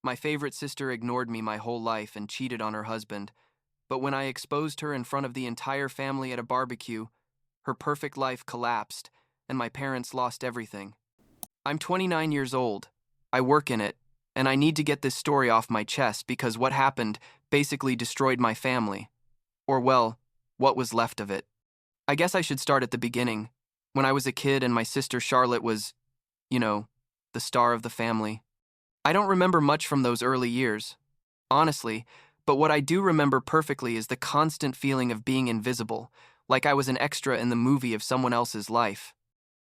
My favorite sister ignored me my whole life and cheated on her husband, but when I exposed her in front of the entire family at a barbecue, her perfect life collapsed, and my parents lost everything. I'm 29 years old. I work in it, and I need to get this story off my chest because what happened basically destroyed my family. Or, well, what was left of it. I guess I should start at the beginning, when I was a kid and my sister Charlotte was, you know, the star of the family. I don't remember much from those early years, honestly, but what I do remember perfectly is the constant feeling of being invisible, like I was an extra in the movie of someone else's life.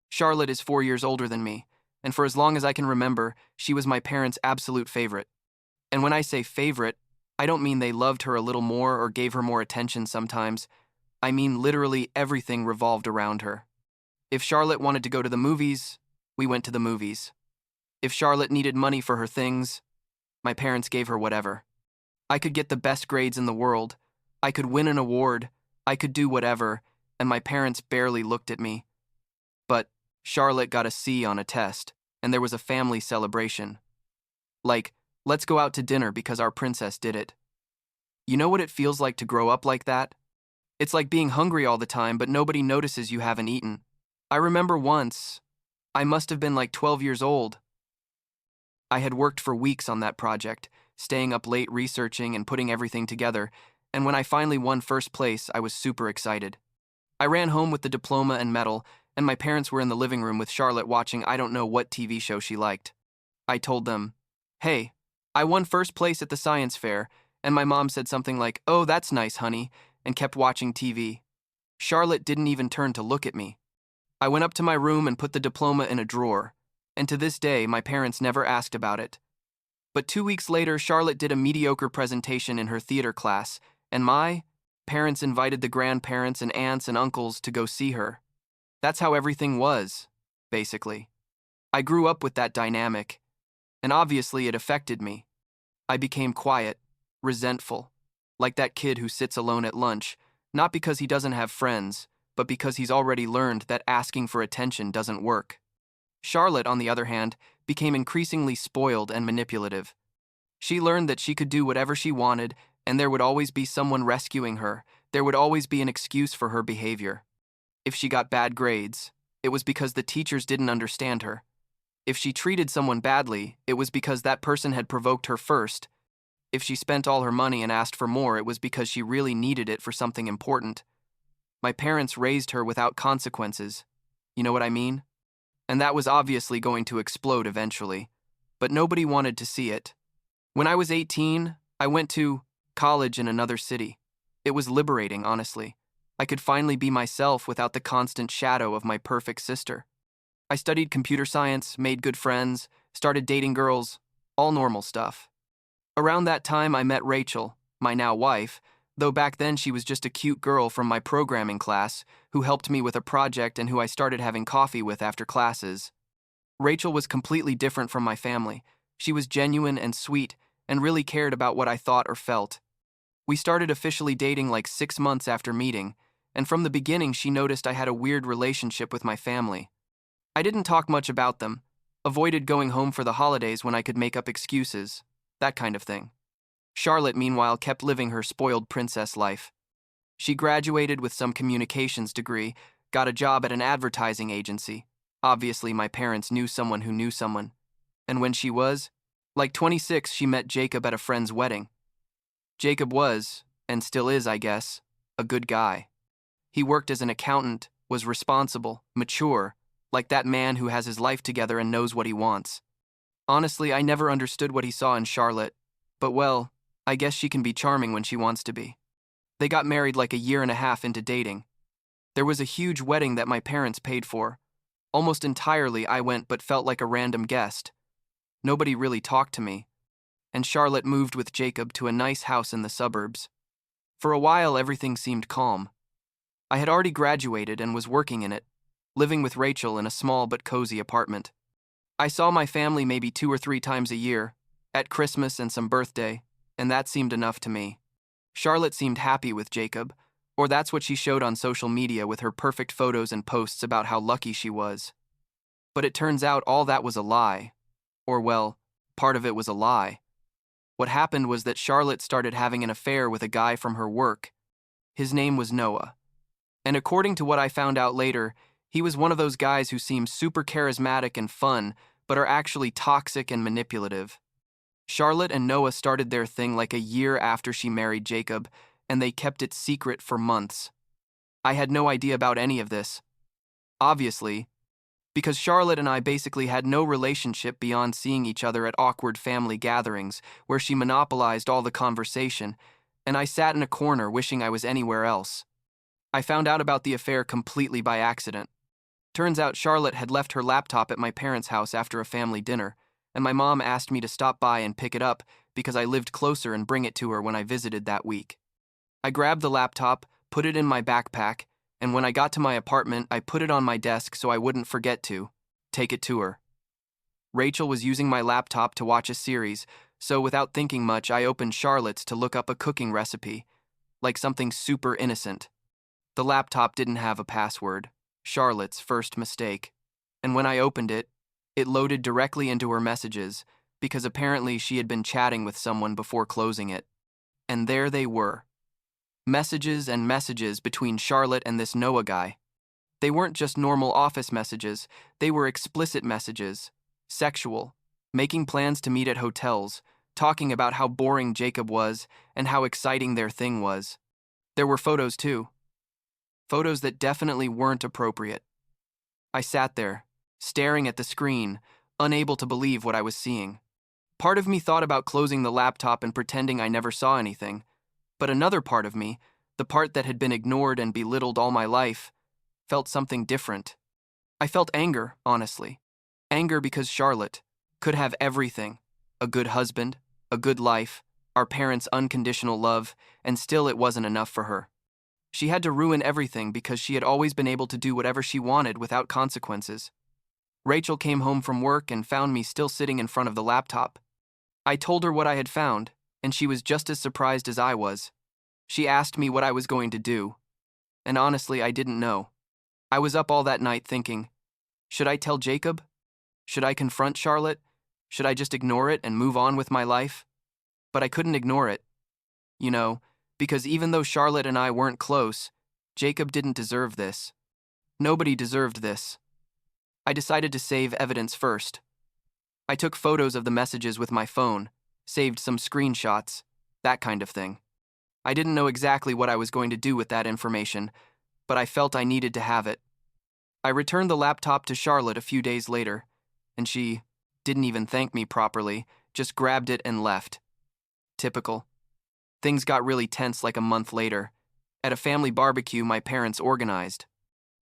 Charlotte is 4 years older than me, and for as long as I can remember, she was my parents' absolute favorite. And when I say favorite, I don't mean they loved her a little more or gave her more attention sometimes. I mean literally everything revolved around her. If Charlotte wanted to go to the movies, we went to the movies. If Charlotte needed money for her things, my parents gave her whatever. I could get the best grades in the world. I could win an award. I could do whatever, and my parents barely looked at me. But Charlotte got a C on a test, and there was a family celebration. Like, let's go out to dinner because our princess did it. You know what it feels like to grow up like that? It's like being hungry all the time, but nobody notices you haven't eaten. I remember once, I must have been like 12 years old. I had worked for weeks on that project, staying up late researching and putting everything together, and when I finally won first place, I was super excited. I ran home with the diploma and medal, and my parents were in the living room with Charlotte watching I don't know what TV show she liked. I told them, "Hey, I won first place at the science fair," and my mom said something like, "Oh, that's nice, honey," and kept watching TV. Charlotte didn't even turn to look at me. I went up to my room and put the diploma in a drawer, and to this day, my parents never asked about it. But 2 weeks later, Charlotte did a mediocre presentation in her theater class, and my parents invited the grandparents and aunts and uncles to go see her. That's how everything was, basically. I grew up with that dynamic, and obviously it affected me. I became quiet, resentful, like that kid who sits alone at lunch, not because he doesn't have friends, but because he's already learned that asking for attention doesn't work. Charlotte, on the other hand, became increasingly spoiled and manipulative. She learned that she could do whatever she wanted, and there would always be someone rescuing her. There would always be an excuse for her behavior. If she got bad grades, it was because the teachers didn't understand her. If she treated someone badly, it was because that person had provoked her first. If she spent all her money and asked for more, it was because she really needed it for something important. My parents raised her without consequences. You know what I mean? And that was obviously going to explode eventually. But nobody wanted to see it. When I was 18, I went to college in another city. It was liberating, honestly. I could finally be myself without the constant shadow of my perfect sister. I studied computer science, made good friends, started dating girls, all normal stuff. Around that time, I met Rachel, my now wife, though back then she was just a cute girl from my programming class who helped me with a project and who I started having coffee with after classes. Rachel was completely different from my family. She was genuine and sweet and really cared about what I thought or felt. We started officially dating like 6 months after meeting, and from the beginning she noticed I had a weird relationship with my family. I didn't talk much about them, avoided going home for the holidays when I could make up excuses, that kind of thing. Charlotte, meanwhile, kept living her spoiled princess life. She graduated with some communications degree, got a job at an advertising agency. Obviously, my parents knew someone who knew someone. And when she was, like 26, she met Jacob at a friend's wedding. Jacob was, and still is, I guess, a good guy. He worked as an accountant, was responsible, mature, like that man who has his life together and knows what he wants. Honestly, I never understood what he saw in Charlotte, but well, I guess she can be charming when she wants to be. They got married like a year and a half into dating. There was a huge wedding that my parents paid for. Almost entirely I went but felt like a random guest. Nobody really talked to me. And Charlotte moved with Jacob to a nice house in the suburbs. For a while everything seemed calm. I had already graduated and was working in it, living with Rachel in a small but cozy apartment. I saw my family maybe 2 or 3 times a year, at Christmas and some birthday, and that seemed enough to me. Charlotte seemed happy with Jacob, or that's what she showed on social media with her perfect photos and posts about how lucky she was. But it turns out all that was a lie. Or well, part of it was a lie. What happened was that Charlotte started having an affair with a guy from her work. His name was Noah. And according to what I found out later, he was one of those guys who seem super charismatic and fun, but are actually toxic and manipulative. Charlotte and Noah started their thing like a year after she married Jacob, and they kept it secret for months. I had no idea about any of this. Obviously, because Charlotte and I basically had no relationship beyond seeing each other at awkward family gatherings where she monopolized all the conversation, and I sat in a corner wishing I was anywhere else. I found out about the affair completely by accident. Turns out Charlotte had left her laptop at my parents' house after a family dinner, and my mom asked me to stop by and pick it up because I lived closer and bring it to her when I visited that week. I grabbed the laptop, put it in my backpack, and when I got to my apartment, I put it on my desk so I wouldn't forget to take it to her. Rachel was using my laptop to watch a series, so without thinking much, I opened Charlotte's to look up a cooking recipe, like something super innocent. The laptop didn't have a password, Charlotte's first mistake, and when I opened it, it loaded directly into her messages because apparently she had been chatting with someone before closing it. And there they were. Messages and messages between Charlotte and this Noah guy. They weren't just normal office messages, they were explicit messages, sexual, making plans to meet at hotels, talking about how boring Jacob was and how exciting their thing was. There were photos too. Photos that definitely weren't appropriate. I sat there, staring at the screen, unable to believe what I was seeing. Part of me thought about closing the laptop and pretending I never saw anything, but another part of me, the part that had been ignored and belittled all my life, felt something different. I felt anger, honestly. Anger because Charlotte could have everything: a good husband, a good life, our parents' unconditional love, and still it wasn't enough for her. She had to ruin everything because she had always been able to do whatever she wanted without consequences. Rachel came home from work and found me still sitting in front of the laptop. I told her what I had found, and she was just as surprised as I was. She asked me what I was going to do, and honestly, I didn't know. I was up all that night thinking, should I tell Jacob? Should I confront Charlotte? Should I just ignore it and move on with my life? But I couldn't ignore it. Because even though Charlotte and I weren't close, Jacob didn't deserve this. Nobody deserved this. I decided to save evidence first. I took photos of the messages with my phone, saved some screenshots, that kind of thing. I didn't know exactly what I was going to do with that information, but I felt I needed to have it. I returned the laptop to Charlotte a few days later, and she didn't even thank me properly, just grabbed it and left. Typical. Things got really tense like a month later, at a family barbecue my parents organized.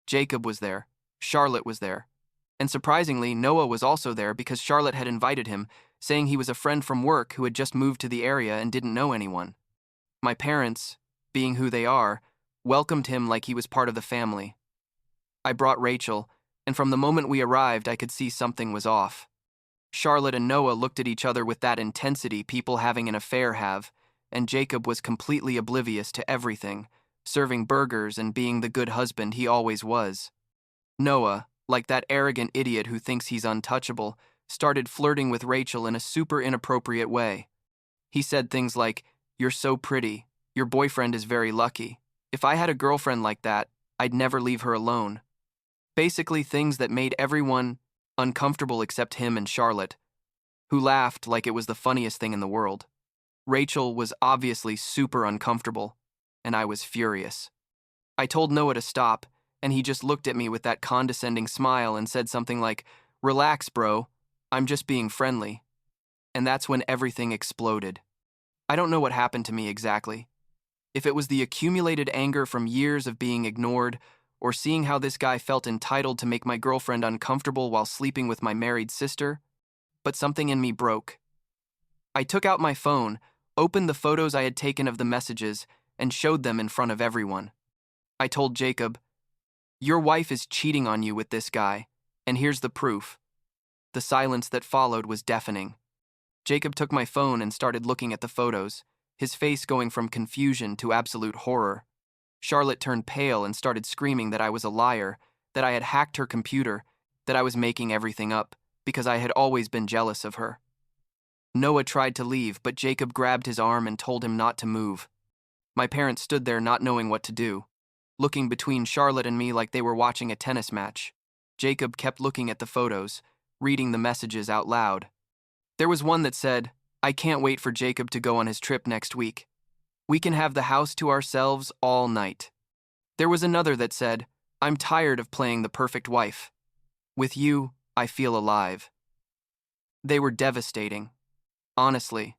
Jacob was there, Charlotte was there, and surprisingly, Noah was also there because Charlotte had invited him, saying he was a friend from work who had just moved to the area and didn't know anyone. My parents, being who they are, welcomed him like he was part of the family. I brought Rachel, and from the moment we arrived, I could see something was off. Charlotte and Noah looked at each other with that intensity people having an affair have, and Jacob was completely oblivious to everything, serving burgers and being the good husband he always was. Noah, like that arrogant idiot who thinks he's untouchable, started flirting with Rachel in a super inappropriate way. He said things like, "You're so pretty. Your boyfriend is very lucky. If I had a girlfriend like that, I'd never leave her alone." Basically things that made everyone uncomfortable except him and Charlotte, who laughed like it was the funniest thing in the world. Rachel was obviously super uncomfortable, and I was furious. I told Noah to stop, and he just looked at me with that condescending smile and said something like, "Relax, bro. I'm just being friendly." And that's when everything exploded. I don't know what happened to me exactly. If it was the accumulated anger from years of being ignored, or seeing how this guy felt entitled to make my girlfriend uncomfortable while sleeping with my married sister, but something in me broke. I took out my phone, opened the photos I had taken of the messages, and showed them in front of everyone. I told Jacob, "Your wife is cheating on you with this guy, and here's the proof." The silence that followed was deafening. Jacob took my phone and started looking at the photos, his face going from confusion to absolute horror. Charlotte turned pale and started screaming that I was a liar, that I had hacked her computer, that I was making everything up, because I had always been jealous of her. Noah tried to leave, but Jacob grabbed his arm and told him not to move. My parents stood there not knowing what to do, looking between Charlotte and me like they were watching a tennis match. Jacob kept looking at the photos, reading the messages out loud. There was one that said, "I can't wait for Jacob to go on his trip next week. We can have the house to ourselves all night." There was another that said, "I'm tired of playing the perfect wife. With you, I feel alive." They were devastating. Honestly.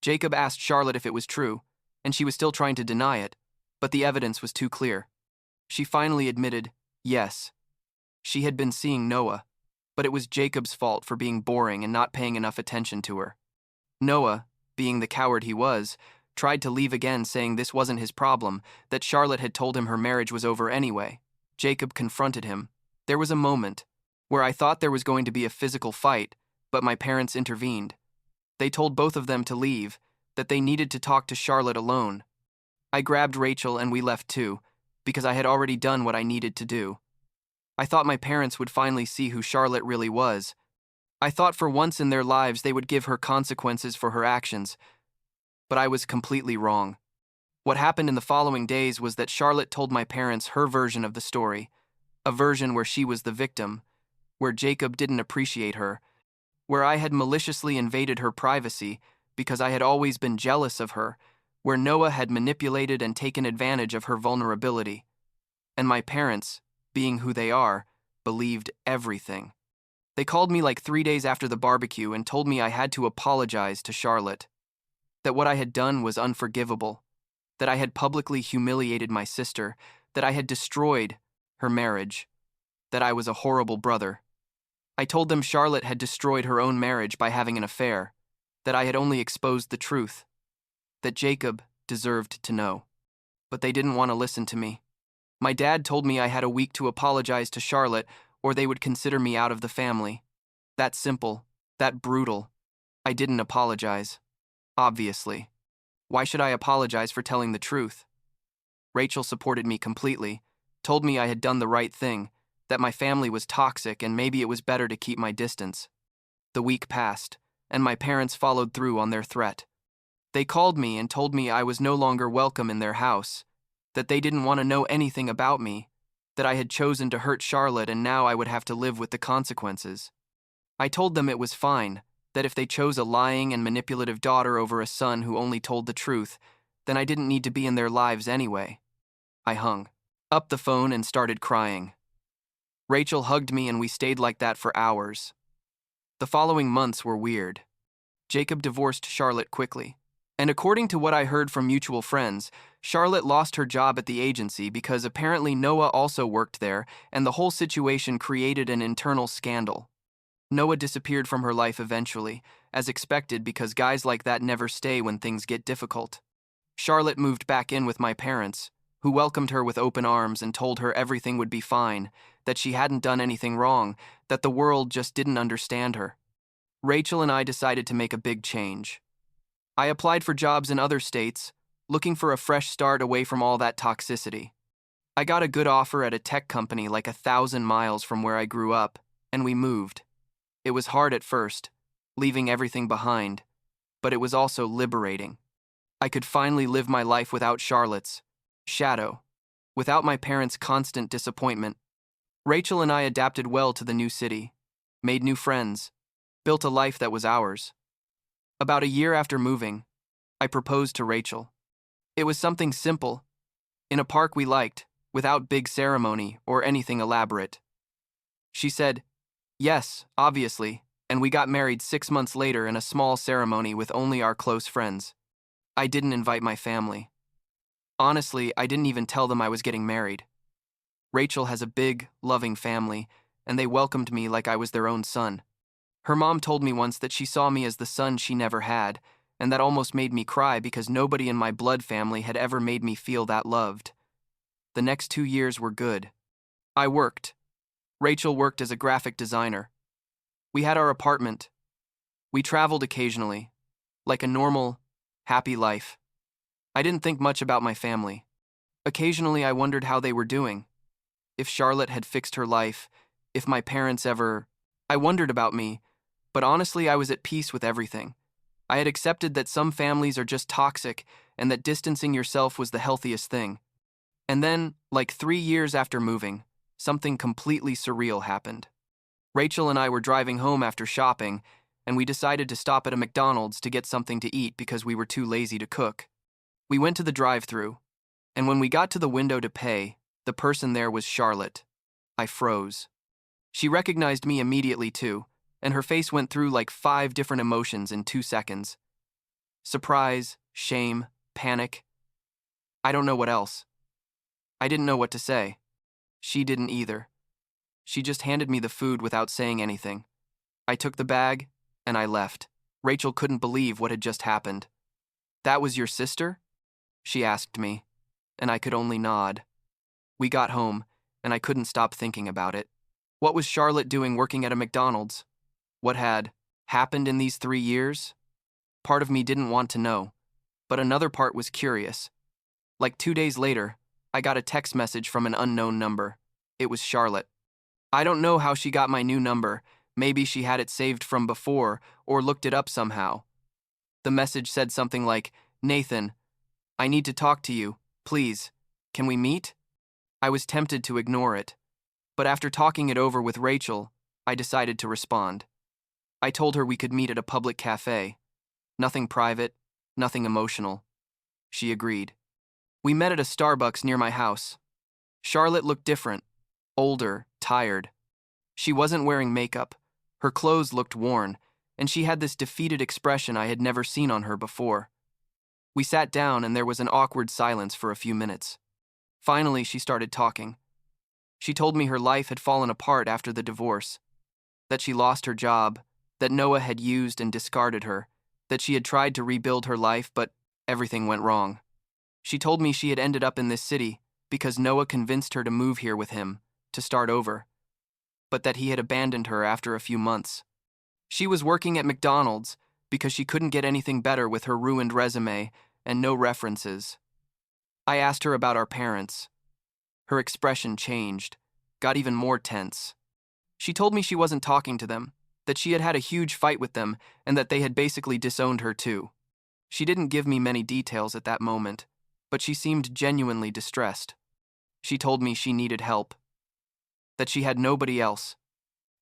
Jacob asked Charlotte if it was true, and she was still trying to deny it, but the evidence was too clear. She finally admitted, yes. She had been seeing Noah, but it was Jacob's fault for being boring and not paying enough attention to her. Noah, being the coward he was, tried to leave again, saying this wasn't his problem, that Charlotte had told him her marriage was over anyway. Jacob confronted him. There was a moment where I thought there was going to be a physical fight, but my parents intervened. They told both of them to leave, that they needed to talk to Charlotte alone. I grabbed Rachel and we left too, because I had already done what I needed to do. I thought my parents would finally see who Charlotte really was. I thought for once in their lives they would give her consequences for her actions, but I was completely wrong. What happened in the following days was that Charlotte told my parents her version of the story, a version where she was the victim, where Jacob didn't appreciate her, where I had maliciously invaded her privacy because I had always been jealous of her, where Noah had manipulated and taken advantage of her vulnerability. And my parents, being who they are, believed everything. They called me like 3 days after the barbecue and told me I had to apologize to Charlotte, that what I had done was unforgivable, that I had publicly humiliated my sister, that I had destroyed her marriage, that I was a horrible brother. I told them Charlotte had destroyed her own marriage by having an affair, that I had only exposed the truth, that Jacob deserved to know. But they didn't want to listen to me. My dad told me I had a week to apologize to Charlotte or they would consider me out of the family. That simple, that brutal. I didn't apologize. Obviously. Why should I apologize for telling the truth? Rachel supported me completely, told me I had done the right thing, that my family was toxic and maybe it was better to keep my distance. The week passed, and my parents followed through on their threat. They called me and told me I was no longer welcome in their house, that they didn't want to know anything about me, that I had chosen to hurt Charlotte and now I would have to live with the consequences. I told them it was fine, that if they chose a lying and manipulative daughter over a son who only told the truth, then I didn't need to be in their lives anyway. I hung up the phone and started crying. Rachel hugged me and we stayed like that for hours. The following months were weird. Jacob divorced Charlotte quickly. And according to what I heard from mutual friends, Charlotte lost her job at the agency because apparently Noah also worked there, and the whole situation created an internal scandal. Noah disappeared from her life eventually, as expected because guys like that never stay when things get difficult. Charlotte moved back in with my parents, who welcomed her with open arms and told her everything would be fine, that she hadn't done anything wrong, that the world just didn't understand her. Rachel and I decided to make a big change. I applied for jobs in other states, looking for a fresh start away from all that toxicity. I got a good offer at a tech company like 1,000 miles from where I grew up, and we moved. It was hard at first, leaving everything behind, but it was also liberating. I could finally live my life without Charlotte's shadow, without my parents' constant disappointment. Rachel and I adapted well to the new city, made new friends, built a life that was ours. About a year after moving, I proposed to Rachel. It was something simple, in a park we liked, without big ceremony or anything elaborate. She said, yes, obviously, and we got married 6 months later in a small ceremony with only our close friends. I didn't invite my family. Honestly, I didn't even tell them I was getting married. Rachel has a big, loving family, and they welcomed me like I was their own son. Her mom told me once that she saw me as the son she never had, and that almost made me cry because nobody in my blood family had ever made me feel that loved. The next 2 years were good. I worked. Rachel worked as a graphic designer. We had our apartment. We traveled occasionally, like a normal, happy life. I didn't think much about my family. Occasionally I wondered how they were doing. If Charlotte had fixed her life, if my parents ever... I wondered about me, but honestly I was at peace with everything. I had accepted that some families are just toxic and that distancing yourself was the healthiest thing. And then, like 3 years after moving, something completely surreal happened. Rachel and I were driving home after shopping, and we decided to stop at a McDonald's to get something to eat because we were too lazy to cook. We went to the drive-thru, and when we got to the window to pay, the person there was Charlotte. I froze. She recognized me immediately too, and her face went through like 5 different emotions in 2 seconds. Surprise, shame, panic. I don't know what else. I didn't know what to say. She didn't either. She just handed me the food without saying anything. I took the bag, and I left. Rachel couldn't believe what had just happened. "That was your sister?" she asked me, and I could only nod. We got home, and I couldn't stop thinking about it. What was Charlotte doing working at a McDonald's? What had happened in these 3 years? Part of me didn't want to know, but another part was curious. Like 2 days later, I got a text message from an unknown number. It was Charlotte. I don't know how she got my new number. Maybe she had it saved from before or looked it up somehow. The message said something like, "Nathan, I need to talk to you. Please, can we meet?" I was tempted to ignore it, but after talking it over with Rachel, I decided to respond. I told her we could meet at a public cafe. Nothing private, nothing emotional. She agreed. We met at a Starbucks near my house. Charlotte looked different, older, tired. She wasn't wearing makeup. Her clothes looked worn, and she had this defeated expression I had never seen on her before. We sat down, and there was an awkward silence for a few minutes. Finally, she started talking. She told me her life had fallen apart after the divorce, that she lost her job, that Noah had used and discarded her, that she had tried to rebuild her life, but everything went wrong. She told me she had ended up in this city because Noah convinced her to move here with him, to start over, but that he had abandoned her after a few months. She was working at McDonald's because she couldn't get anything better with her ruined resume and no references. I asked her about our parents. Her expression changed, got even more tense. She told me she wasn't talking to them, that she had had a huge fight with them, and that they had basically disowned her too. She didn't give me many details at that moment, but she seemed genuinely distressed. She told me she needed help, that she had nobody else,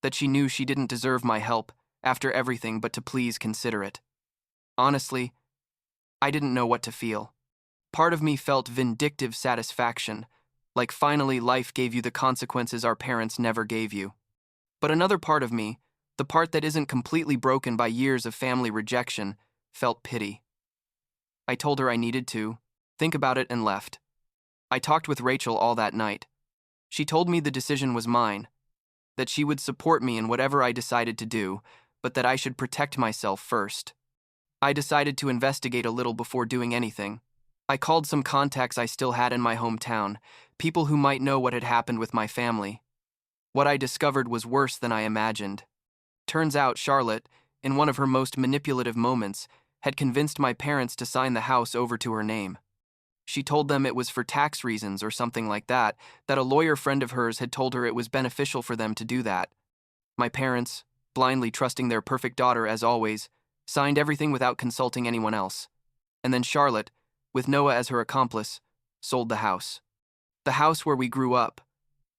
that she knew she didn't deserve my help after everything, but to please consider it. Honestly, I didn't know what to feel. Part of me felt vindictive satisfaction, like finally life gave you the consequences our parents never gave you. But another part of me, the part that isn't completely broken by years of family rejection, felt pity. I told her I needed to think about it and left. I talked with Rachel all that night. She told me the decision was mine, that she would support me in whatever I decided to do, but that I should protect myself first. I decided to investigate a little before doing anything. I called some contacts I still had in my hometown, people who might know what had happened with my family. What I discovered was worse than I imagined. Turns out Charlotte, in one of her most manipulative moments, had convinced my parents to sign the house over to her name. She told them it was for tax reasons or something like that a lawyer friend of hers had told her it was beneficial for them to do that. My parents, blindly trusting their perfect daughter as always, signed everything without consulting anyone else. And then Charlotte, with Noah as her accomplice, sold the house. The house where we grew up,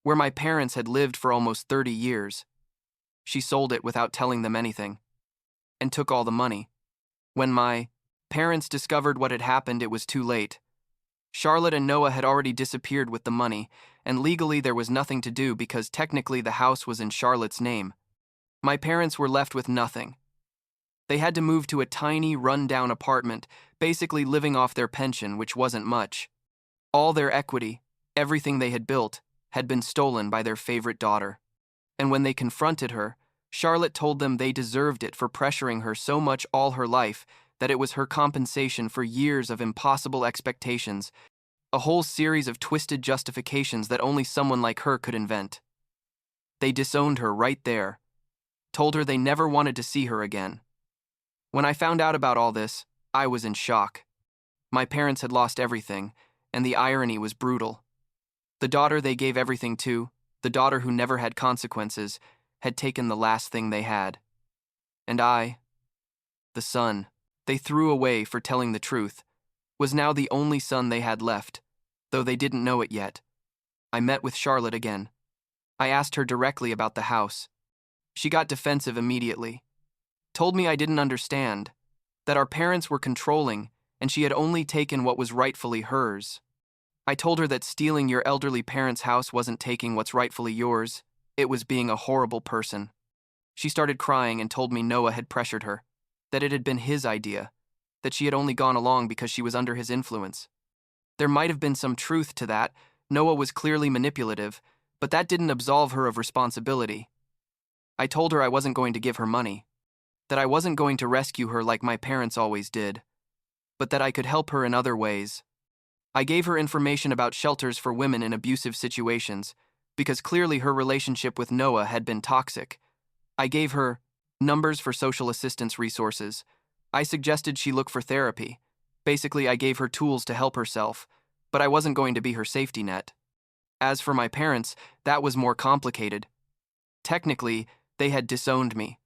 where my parents had lived for almost 30 years. She sold it without telling them anything, and took all the money. When my parents discovered what had happened, it was too late. Charlotte and Noah had already disappeared with the money, and legally there was nothing to do because technically the house was in Charlotte's name. My parents were left with nothing. They had to move to a tiny, run-down apartment, basically living off their pension, which wasn't much. All their equity, everything they had built, had been stolen by their favorite daughter. And when they confronted her, Charlotte told them they deserved it for pressuring her so much all her life, that it was her compensation for years of impossible expectations, a whole series of twisted justifications that only someone like her could invent. They disowned her right there, told her they never wanted to see her again. When I found out about all this, I was in shock. My parents had lost everything, and the irony was brutal. The daughter they gave everything to, the daughter who never had consequences, had taken the last thing they had. And I, the son, they threw away for telling the truth, was now the only son they had left, though they didn't know it yet. I met with Charlotte again. I asked her directly about the house. She got defensive immediately. Told me I didn't understand, that our parents were controlling and she had only taken what was rightfully hers. I told her that stealing your elderly parents' house wasn't taking what's rightfully yours, it was being a horrible person. She started crying and told me Noah had pressured her, that it had been his idea, that she had only gone along because she was under his influence. There might have been some truth to that. Noah was clearly manipulative, but that didn't absolve her of responsibility. I told her I wasn't going to give her money, that I wasn't going to rescue her like my parents always did, but that I could help her in other ways. I gave her information about shelters for women in abusive situations, because clearly her relationship with Noah had been toxic. I gave her numbers for social assistance resources. I suggested she look for therapy. Basically, I gave her tools to help herself, but I wasn't going to be her safety net. As for my parents, that was more complicated. Technically, they had disowned me,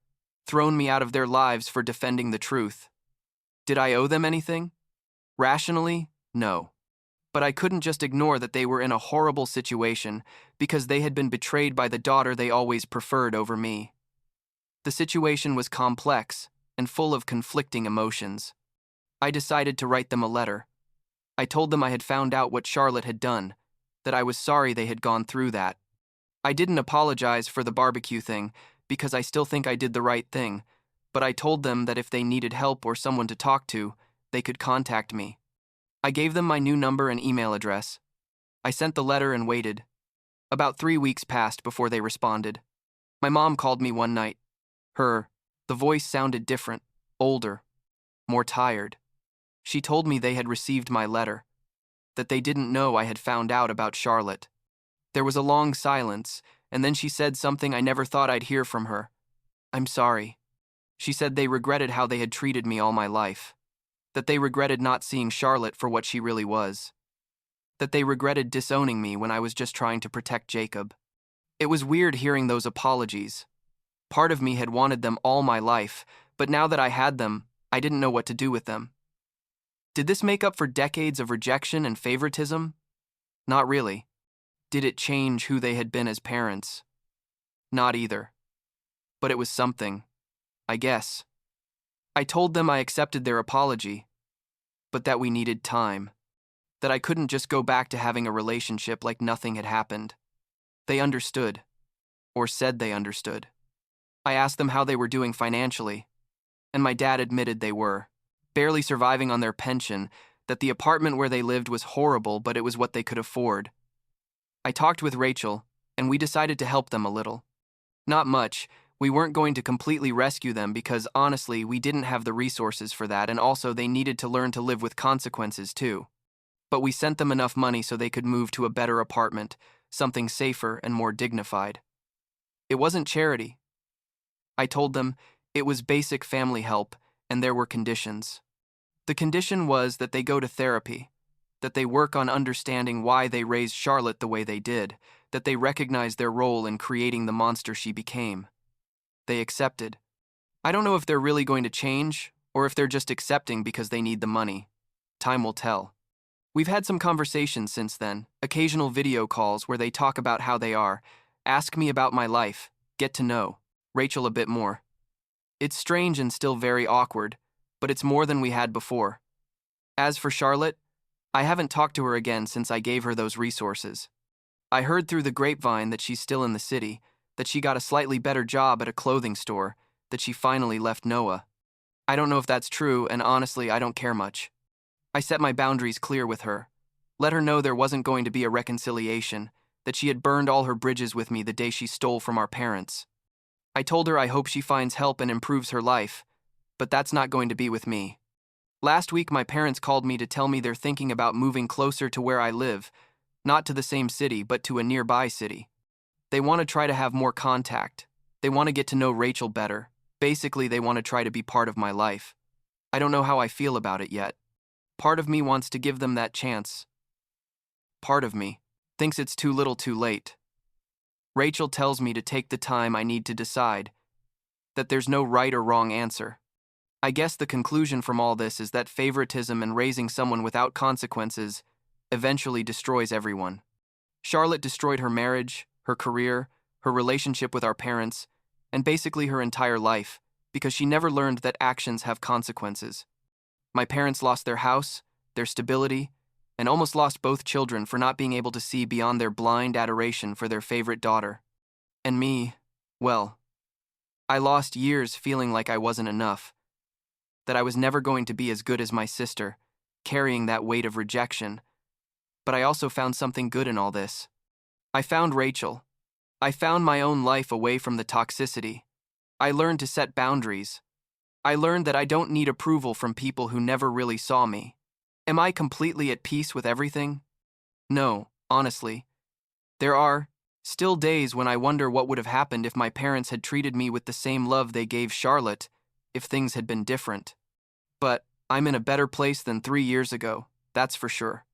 thrown me out of their lives for defending the truth. Did I owe them anything? Rationally, no. But I couldn't just ignore that they were in a horrible situation because they had been betrayed by the daughter they always preferred over me. The situation was complex and full of conflicting emotions. I decided to write them a letter. I told them I had found out what Charlotte had done, that I was sorry they had gone through that. I didn't apologize for the barbecue thing because I still think I did the right thing, but I told them that if they needed help or someone to talk to, they could contact me. I gave them my new number and email address. I sent the letter and waited. About 3 weeks passed before they responded. My mom called me one night. The voice sounded different, older, more tired. She told me they had received my letter, that they didn't know I had found out about Charlotte. There was a long silence, and then she said something I never thought I'd hear from her. I'm sorry. She said they regretted how they had treated me all my life, that they regretted not seeing Charlotte for what she really was, that they regretted disowning me when I was just trying to protect Jacob. It was weird hearing those apologies. Part of me had wanted them all my life, but now that I had them, I didn't know what to do with them. Did this make up for decades of rejection and favoritism? Not really. Did it change who they had been as parents? Not either. But it was something, I guess. I told them I accepted their apology, but that we needed time, that I couldn't just go back to having a relationship like nothing had happened. They understood, or said they understood. I asked them how they were doing financially, and my dad admitted they were, barely surviving on their pension, that the apartment where they lived was horrible, but it was what they could afford. I talked with Rachel, and we decided to help them a little. Not much. We weren't going to completely rescue them because, honestly, we didn't have the resources for that, and also they needed to learn to live with consequences, too. But we sent them enough money so they could move to a better apartment, something safer and more dignified. It wasn't charity. I told them it was basic family help, and there were conditions. The condition was that they go to therapy, that they work on understanding why they raised Charlotte the way they did, that they recognize their role in creating the monster she became. They accepted. I don't know if they're really going to change, or if they're just accepting because they need the money. Time will tell. We've had some conversations since then, occasional video calls where they talk about how they are, ask me about my life, get to know Rachel a bit more. It's strange and still very awkward, but it's more than we had before. As for Charlotte, I haven't talked to her again since I gave her those resources. I heard through the grapevine that she's still in the city, that she got a slightly better job at a clothing store, that she finally left Noah. I don't know if that's true, and honestly, I don't care much. I set my boundaries clear with her. Let her know there wasn't going to be a reconciliation, that she had burned all her bridges with me the day she stole from our parents. I told her I hope she finds help and improves her life, but that's not going to be with me. Last week, my parents called me to tell me they're thinking about moving closer to where I live, not to the same city, but to a nearby city. They want to try to have more contact. They want to get to know Rachel better. Basically, they want to try to be part of my life. I don't know how I feel about it yet. Part of me wants to give them that chance. Part of me thinks it's too little too late. Rachel tells me to take the time I need to decide, that there's no right or wrong answer. I guess the conclusion from all this is that favoritism and raising someone without consequences eventually destroys everyone. Charlotte destroyed her marriage, her career, her relationship with our parents, and basically her entire life because she never learned that actions have consequences. My parents lost their house, their stability, and almost lost both children for not being able to see beyond their blind adoration for their favorite daughter. And me, well, I lost years feeling like I wasn't enough, that I was never going to be as good as my sister, carrying that weight of rejection. But I also found something good in all this. I found Rachel. I found my own life away from the toxicity. I learned to set boundaries. I learned that I don't need approval from people who never really saw me. Am I completely at peace with everything? No, honestly. There are still days when I wonder what would have happened if my parents had treated me with the same love they gave Charlotte, if things had been different. But I'm in a better place than 3 years ago, that's for sure.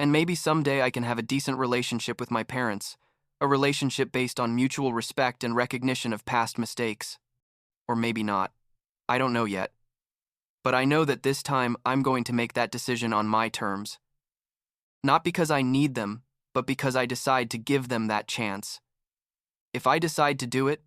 And maybe someday I can have a decent relationship with my parents, a relationship based on mutual respect and recognition of past mistakes. Or maybe not. I don't know yet. But I know that this time I'm going to make that decision on my terms. Not because I need them, but because I decide to give them that chance. If I decide to do it,